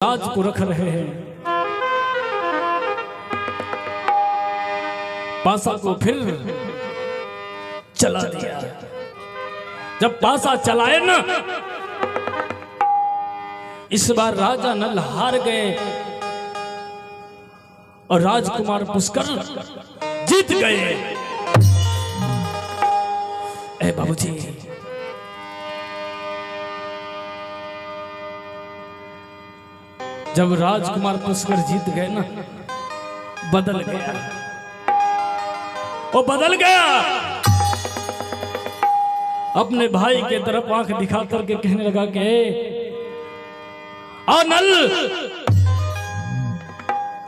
राज को रख रहे हैं। पासा को फिर चला दिया। जब पासा चलाए ना, इस बार राजा नल हार गए और राजकुमार पुष्कर जीत गए। ए बाबूजी, जब राजकुमार पुष्कर जीत गए ना, बदल गया, वो बदल गया। अपने भाई के तरफ आंख दिखा करके कहने लगा कि आ नल,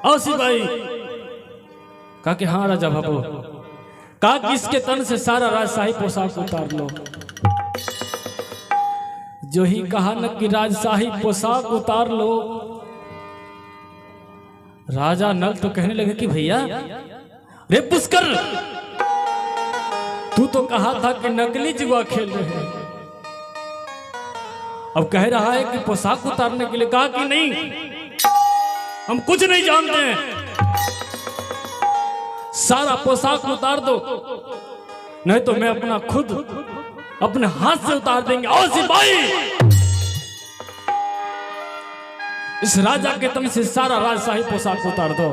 आओ सिपाही। कहा कि हाँ राजा बाबू। कहा कि इसके तन से सारा राजशाही पोशाक उतार लो। जो ही कहा न कि राजशाही पोशाक उतार लो, राजा नल तो कहने लगे कि भैया रे पुष्कर, तू तो कहा था कि नकली जुआ खेल रहे हैं, अब कह रहा है कि पोशाक उतारने के लिए। कहा कि नहीं, हम कुछ नहीं जानते हैं, सारा पोशाक उतार दो, नहीं तो मैं अपना खुद अपने हाथ से उतार देंगे। और सिपाही, इस राजा के तन से सारा राजशाही पोशाक उतार दो।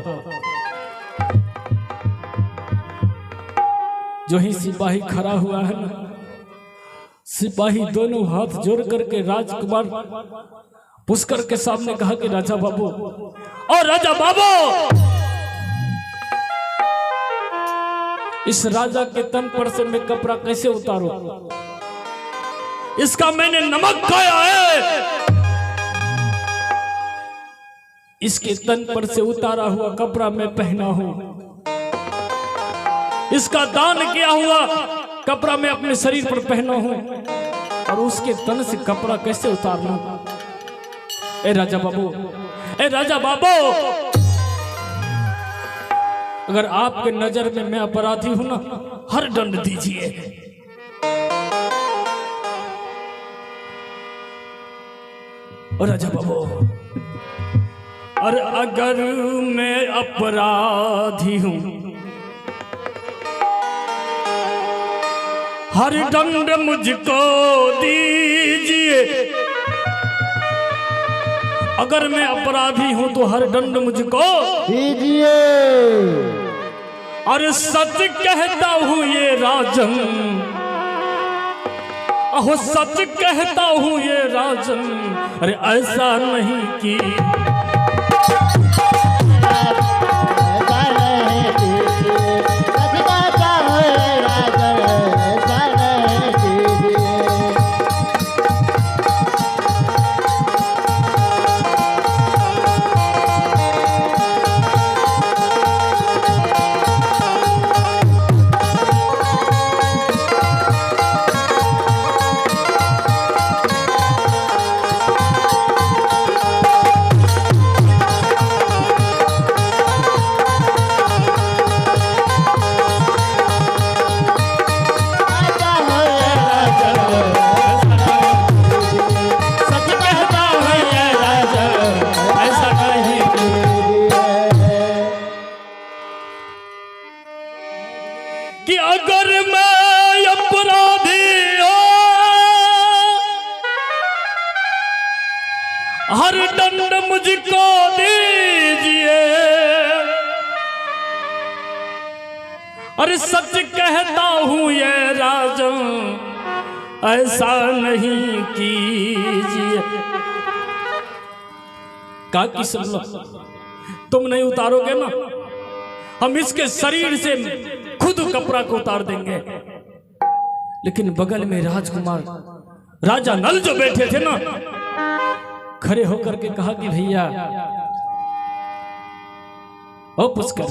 जो ही सिपाही खड़ा हुआ है ना, सिपाही दोनों हाथ जोड़ करके राजकुमार पुष्कर के सामने कहा कि राजा बाबू, और राजा बाबू, इस राजा के तन पर से मैं कपड़ा कैसे उतारूं? इसका मैंने नमक खाया है, इसके तन पर से उतारा हुआ कपड़ा मैं पहना हूं, इसका दान किया हुआ कपड़ा मैं अपने शरीर पर पहना हूं, और उसके तन से कपड़ा कैसे उतार लूं? ए राजा बाबू, ए राजा बाबू, अगर आपके नजर में मैं अपराधी हूं ना, हर दंड दीजिए। और राजा बाबू, और अगर मैं अपराधी हूं, हर दंड मुझको दीजिए। अगर मैं अपराधी हूं तो हर दंड मुझको दीजिए। और सच कहता हूं ये राजन, अहो सच कहता हूं ये राजन, अरे ऐसा नहीं कि अगर मैं अपराधी हर दंड मुझको दीजिए। अरे सच कहता हूं ये राजन, ऐसा नहीं कीजिए। का कि सुन लो, तुम नहीं उतारोगे ना, हम इसके शरीर से खुद कपड़ा को उतार देंगे। लेकिन बगल में राजकुमार राजा नल जो बैठे थे ना, खड़े होकर के कहा कि भैया ओ पुष्कर,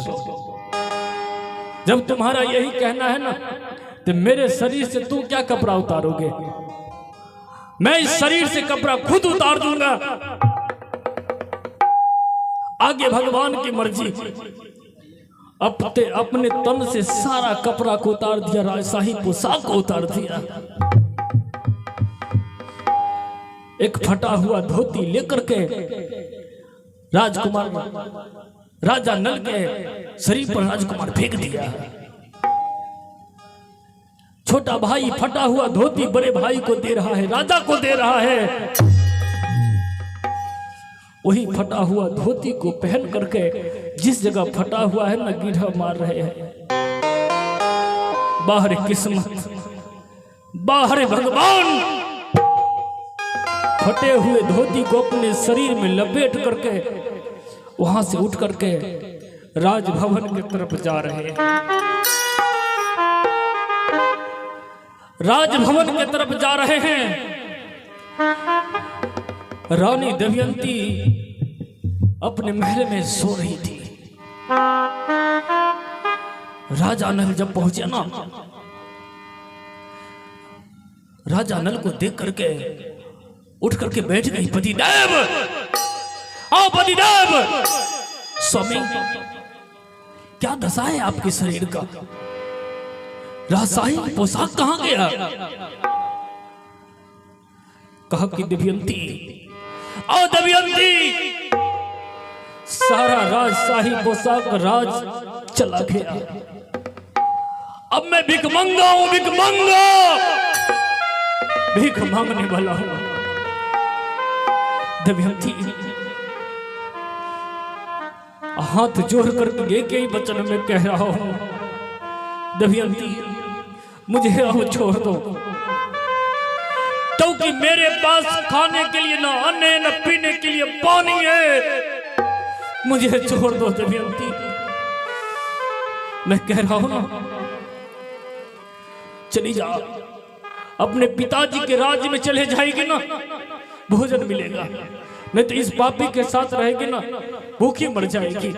जब तुम्हारा यही कहना है ना, तो मेरे शरीर से तू क्या कपड़ा उतारोगे? मैं इस शरीर से कपड़ा खुद उतार दूंगा, आगे भगवान की मर्जी। अपने तन से सारा कपड़ा को उतार दिया, राजशाही पोशाक को उतार दिया। एक फटा हुआ धोती लेकर के राजकुमार राजा नल के शरीर पर राजकुमार फेंक दिया। छोटा भाई फटा हुआ धोती बड़े भाई को दे रहा है, राजा को दे रहा है। वही फटा हुआ धोती को पहन करके जिस जगह फटा हुआ है ना गीढ़ा मार रहे हैं। बाहर किस्मत, बाहर भगवान फटे हुए धोती को अपने शरीर में लपेट करके वहां से उठ करके राजभवन की तरफ जा रहे हैं। राजभवन की तरफ जा रहे हैं। रानी दमयंती अपने महल में सो रही थी। राजा नल जब पहुंचे ना, राजा नल को देख करके उठ करके बैठ गई। पतिदेव, आओ पतिदेव। स्वामी, क्या दशा है आपके शरीर का? राजशाही पोशाक कहां गया? कहा कि दमयंती, आओ दमयंती। सारा राजशाही पोशाक राज चला गया। अब मैं भिखमंगा हूं, भिखमंगा, भीख मांगने वाला हूं। दमयंती हाथ जोड़ कर एक ही वचन में कह रहा हूं, दमयंती मुझे अब छोड़ दो, क्योंकि मेरे पास खाने के लिए ना अन्न है, ना पीने के लिए पानी है। मुझे छोड़ दो दमयंती। मैं कह रहा हूं ना, चली जा, अपने पिताजी के राज्य में चले जाएगी ना, भोजन मिलेगा। नहीं तो इस पापी के साथ रहेगी ना, भूखी मर जाएगी।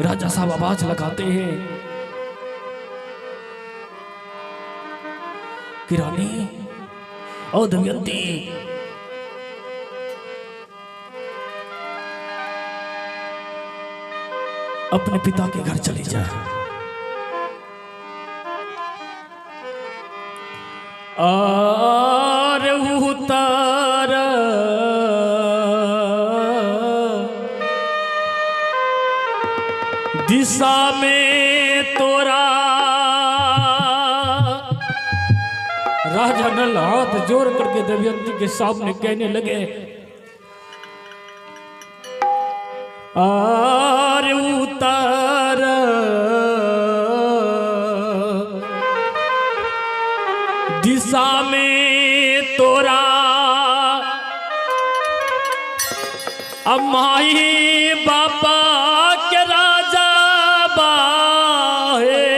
राजा साहब आवाज लगाते हैं कि रानी, ओ दमयंती, अपने पिता के घर चली जा। आर उतार दिशा में तोरा। राजा नल हाथ जोड़ करके दमयंती के सामने कहने लगे, आर उतार दिशा में तोरा। अम्माई बापा के राजा बाहे,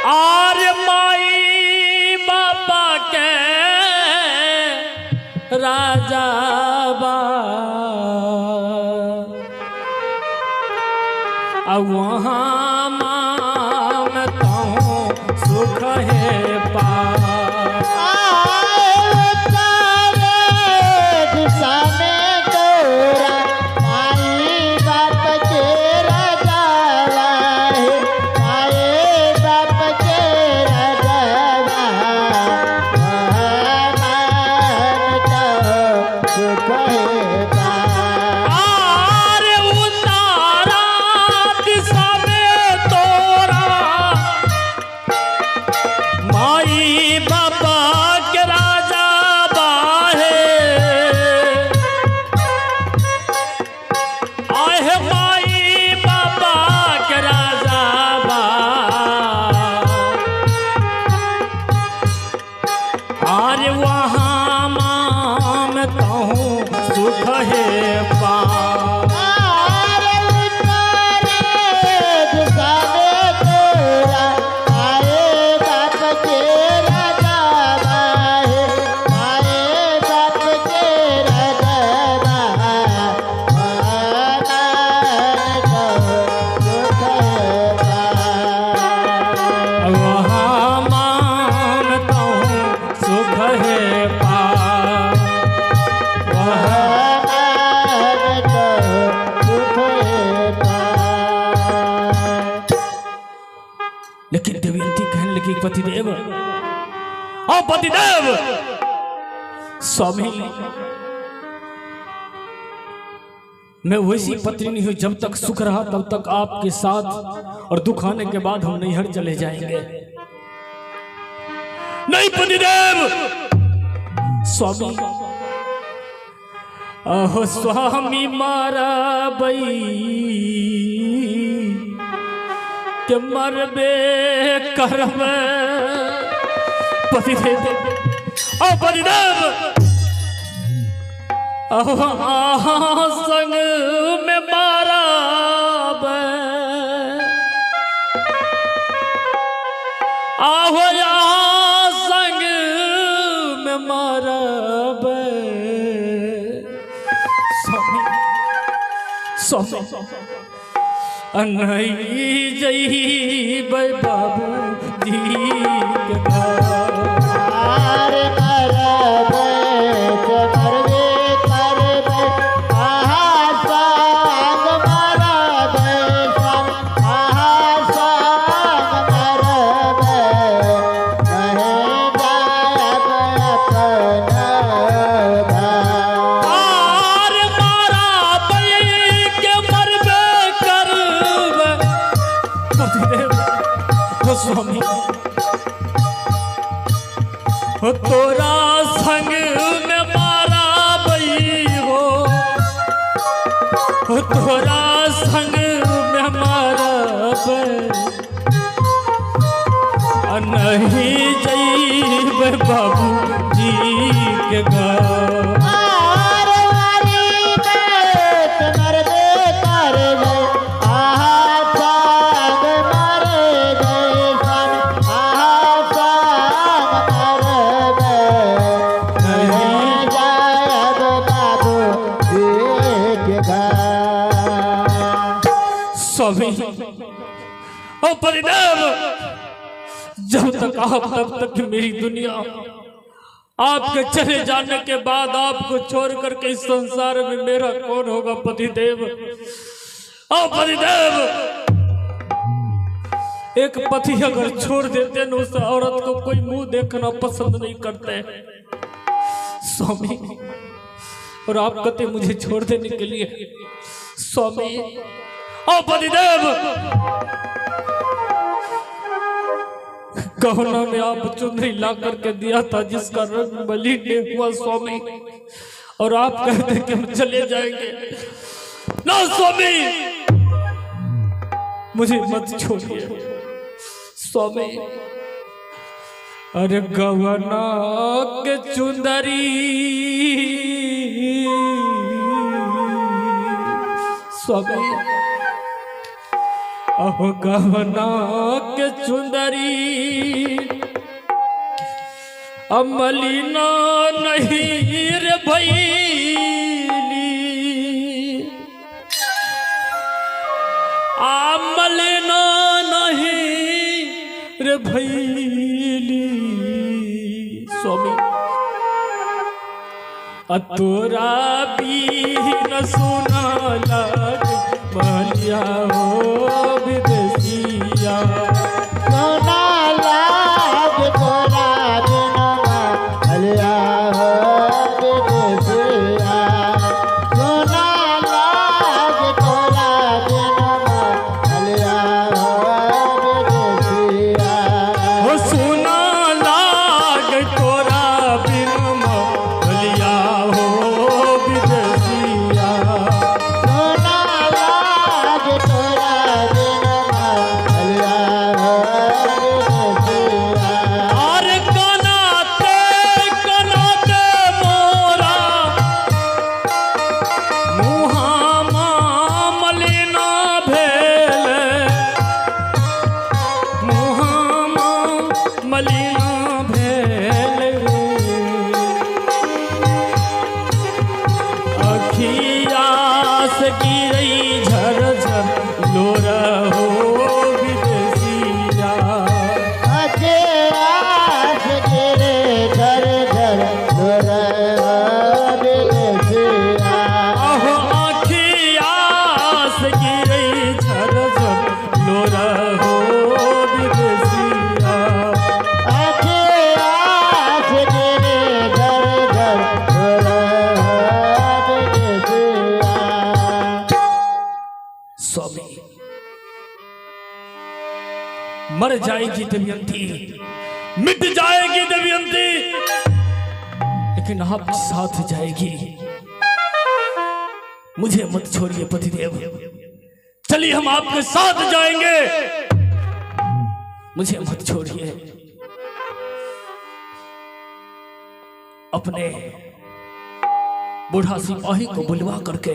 आर माई बापा के राजा बा। अब वहाँ मानता हूँ सुख है पा। हाँ पतिदेव। स्वामी मैं वैसी पत्नी नहीं हूं, जब तक सुख रहा तब तक आपके साथ, और दुख आने के बाद हम नैहर चले जाएंगे। नहीं पतिदेव। स्वामी अहो स्वामी मारा बई के मरबे करबे पतिदेव। ओ पतिदेव अहो संग में मारा बे आहो यहाँ संग में मारा बे। नहीं जई बाबू जी के स्वामी हो तोरा संग में मारा बई हो तोरा संग में मारा बई नहीं जईब बाबू जी के घर। ओ परिदेव जब तक आप तब तक मेरी दुनिया, आपके चले जाने के बाद आपको छोड़ करके इस संसार में मेरा कौन होगा पतिदेव। ओ पतिदेव एक पति अगर छोड़ देते न उस औरत को कोई मुंह देखना पसंद नहीं करते स्वामी, और आप कहते मुझे छोड़ देने के लिए स्वामी। ओ पतिदेव गहना में आप चुनरी ला करके दिया था जिसका रंग मलिन नहीं हुआ स्वामी, और आप कहते कि हम चले जाएंगे। ना स्वामी मुझे मत छोड़िए स्वामी। अरे गहना के चुंदरी स्वामी, अहो गहना के चुंदरी अमलिना नहीं रे भैली, अमलिना नहीं रे भैली स्वामी। तोरा भी न सुना लागे बलिया हो विदेशिया, सोना लाग तोरा बिनमा बलिया हो विदेशिया, सोना लाग तोरा बिनमा बलिया हो विदेशिया, हो सोना लाग तोरा बिनमा बलिया हो विदेशिया, सोना लाग तोरा बिनमा मर जाएगी दमयंती, मिट जाएगी दमयंती, लेकिन आप साथ जाएगी। मुझे मत छोड़िए पतिदेव, चलिए हम आपके साथ जाएंगे, मुझे मत छोड़िए। अपने बूढ़ा सिपाही को बुलवा करके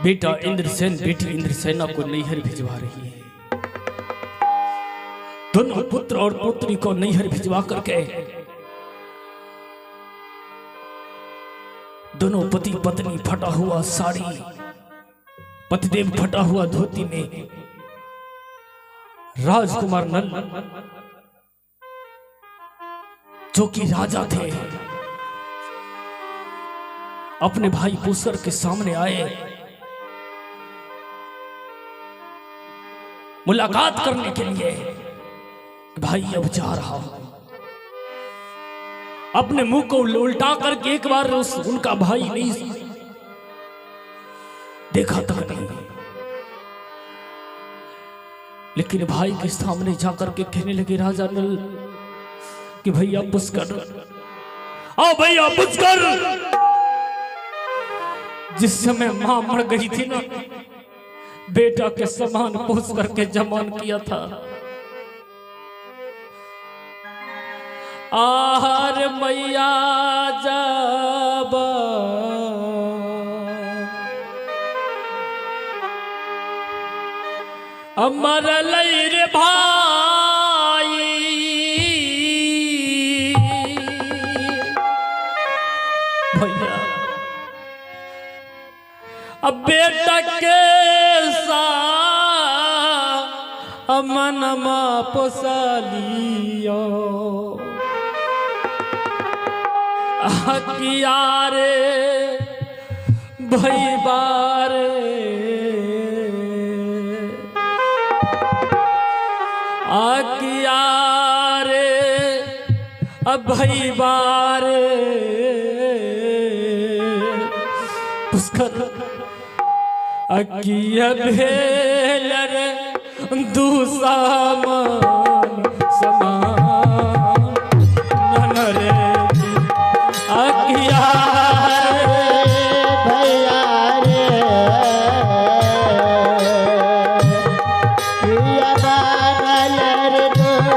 बेटा इंद्रसेन बेटी इंद्रसेना को नैहर भिजवा रही है। दोनों पुत्र और पुत्री को नैहर भिजवा करके दोनों पति पत्नी फटा हुआ साड़ी, पतिदेव फटा हुआ धोती में, राजकुमार नल जो कि राजा थे अपने भाई पुष्कर के सामने आए मुलाकात करने के लिए। भाई अब जा रहा हूं, अपने मुंह को उल्टा करके एक बार उनका भाई नहीं देखा तक नहीं, लेकिन भाई के सामने जाकर के कहने लगे राजा नल कि भैया पुष्कर, आओ भैया पुष्कर। जिस समय मां मर गई थी ना, बेटा के समान पोस करके जमान किया था। आहार मैया जब अमर लई रे भाई, भैया अब बेटा के मनमा पोसलियो किया रे भई बारे, किया रे भई बारे। पुष्कर अकिया भेल रे दुसामान समान नन रे, अकिया भैया रे किया बनल रे दुसामान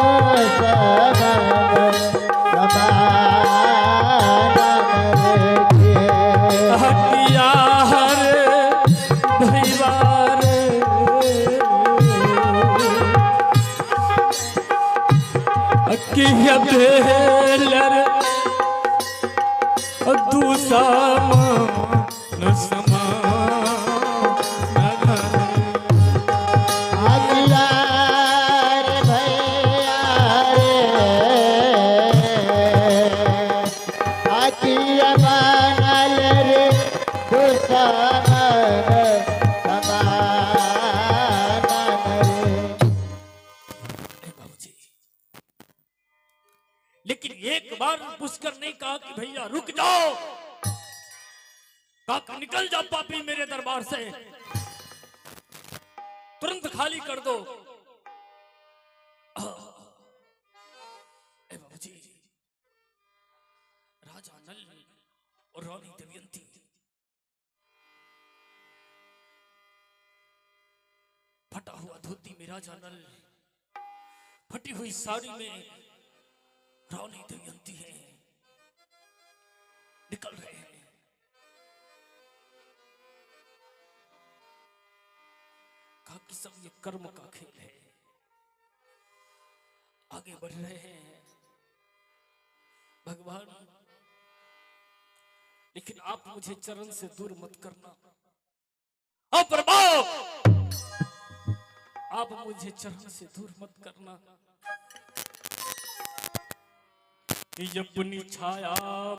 अकिया रे किया बेलर दुसामान समान अगियार भैया रे अकिया बनल रे दुसामान लेकिन एक बार पुष्कर ने कहा कि भैया रुक जाओ, कहा निकल जाओ पापी मेरे दरबार से, तुरंत खाली कर दो। बाबूजी, राजा नल और रानी दमयंती फटा हुआ धोती में राजा नल, फटी हुई साड़ी में रानी दमयंती है, निकल रहे हैं। कहा कि सब ये कर्म का खेल है, आगे बढ़ रहे हैं भगवान, लेकिन आप मुझे चरण से दूर मत करना। प्रभु, आप मुझे चरण से दूर मत करना। अपनी छाया